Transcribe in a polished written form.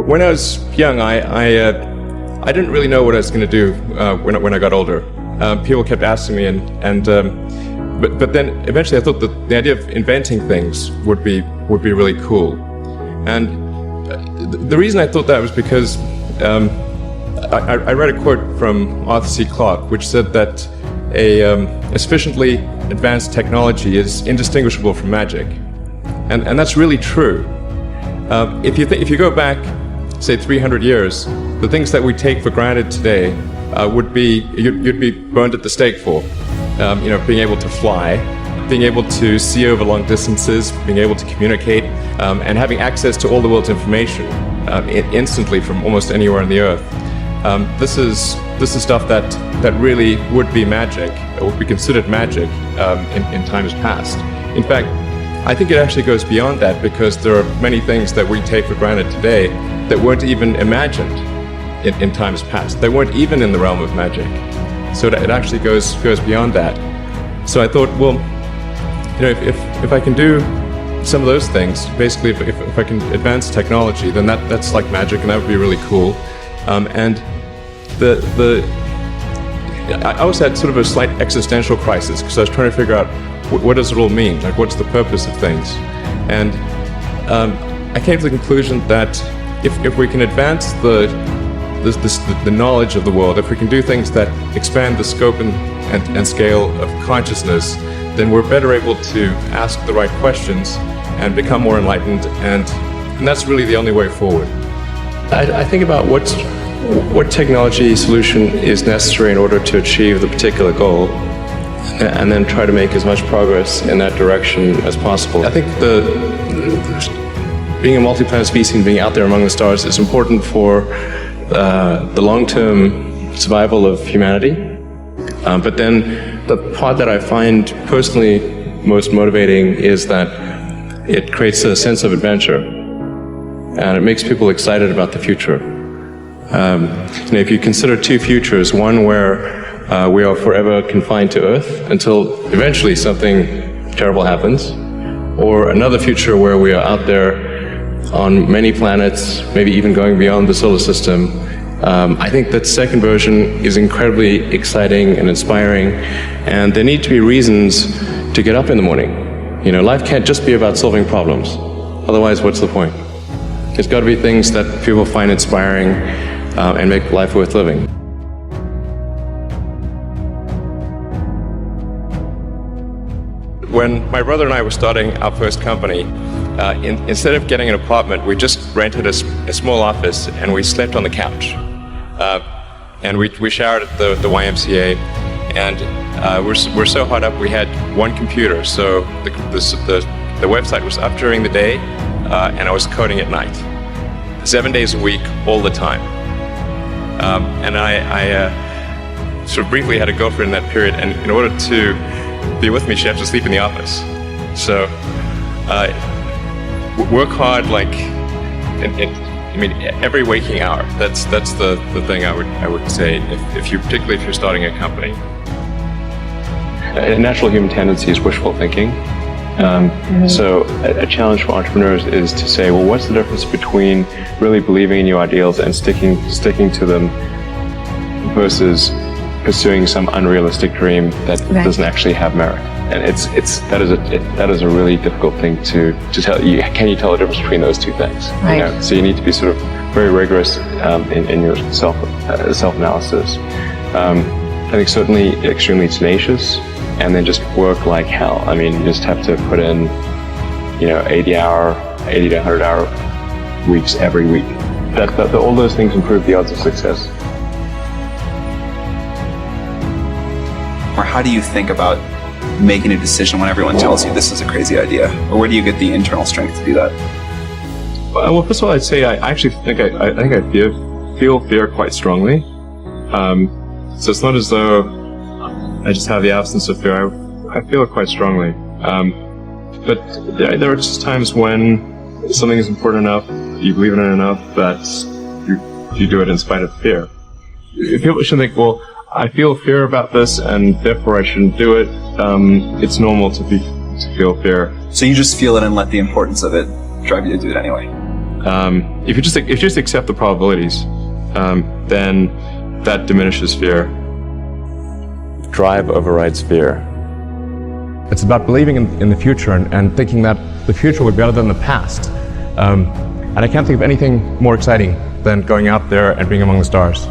When I was young, I didn't really know what I was going to do when I got older. People kept asking me, but then eventually I thought that the idea of inventing things would be really cool. And the reason I thought that was because I read a quote from Arthur C. Clarke, which said that a sufficiently advanced technology is indistinguishable from magic, and that's really true. If you go back, say 300 years, the things that we take for granted today you'd be burned at the stake for. Being able to fly, being able to see over long distances, being able to communicate, and having access to all the world's information instantly from almost anywhere on the earth. This is stuff that really would be magic, or would be considered magic in times past. In fact, I think it actually goes beyond that, because there are many things that we take for granted today that weren't even imagined in times past. They weren't even in the realm of magic. So it actually goes beyond that. So I thought, well, if I can do some of those things, basically if I can advance technology, then that's like magic, and that would be really cool. And I also had sort of a slight existential crisis, because I was trying to figure out what does it all mean? Like, what's the purpose of things? And I came to the conclusion that if we can advance the knowledge of the world, if we can do things that expand the scope and scale of consciousness, then we're better able to ask the right questions and become more enlightened, and that's really the only way forward. I think about what technology solution is necessary in order to achieve the particular goal, and then try to make as much progress in that direction as possible. I think being a multi-planet species and being out there among the stars is important for the long-term survival of humanity. But then the part that I find personally most motivating is that it creates a sense of adventure, and it makes people excited about the future. If you consider two futures, one where we are forever confined to Earth until eventually something terrible happens, or another future where we are out there on many planets, maybe even going beyond the solar system. I think that second version is incredibly exciting and inspiring, and there need to be reasons to get up in the morning. Life can't just be about solving problems. Otherwise, what's the point? There's got to be things that people find inspiring and make life worth living. When my brother and I were starting our first company, instead of getting an apartment, we just rented a small office, and we slept on the couch. And we showered at the YMCA, and we're so hot up we had one computer, so the website was up during the day, and I was coding at night, 7 days a week, all the time. And I sort of briefly had a girlfriend in that period, and in order to be with me, she had to sleep in the office. So work hard, every waking hour. That's the thing I would say, particularly if you're starting a company. A natural human tendency is wishful thinking. So a challenge for entrepreneurs is to say, well, what's the difference between really believing in your ideals and sticking to them versus pursuing some unrealistic dream that doesn't actually have merit? And that is a really difficult thing to tell. Can you tell the difference between those two things? Right. So you need to be sort of very rigorous in your self-analysis. I think certainly extremely tenacious, and then just work like hell. You just have to put in 80 to 100 hour weeks every week. All those things improve the odds of success. Or how do you think about making a decision when everyone tells you this is a crazy idea? Or where do you get the internal strength to do that? Well, first of all, I'd say I actually think I feel fear quite strongly. So it's not as though I just have the absence of fear. I feel it quite strongly. But there are just times when something is important enough, you believe in it enough, that you do it in spite of fear. People should think, well, I feel fear about this, and therefore I shouldn't do it. It's normal to feel fear. So you just feel it and let the importance of it drive you to do it anyway? If you just accept the probabilities, then that diminishes fear. Drive overrides fear. It's about believing in the future and thinking that the future will be better than the past. And I can't think of anything more exciting than going out there and being among the stars.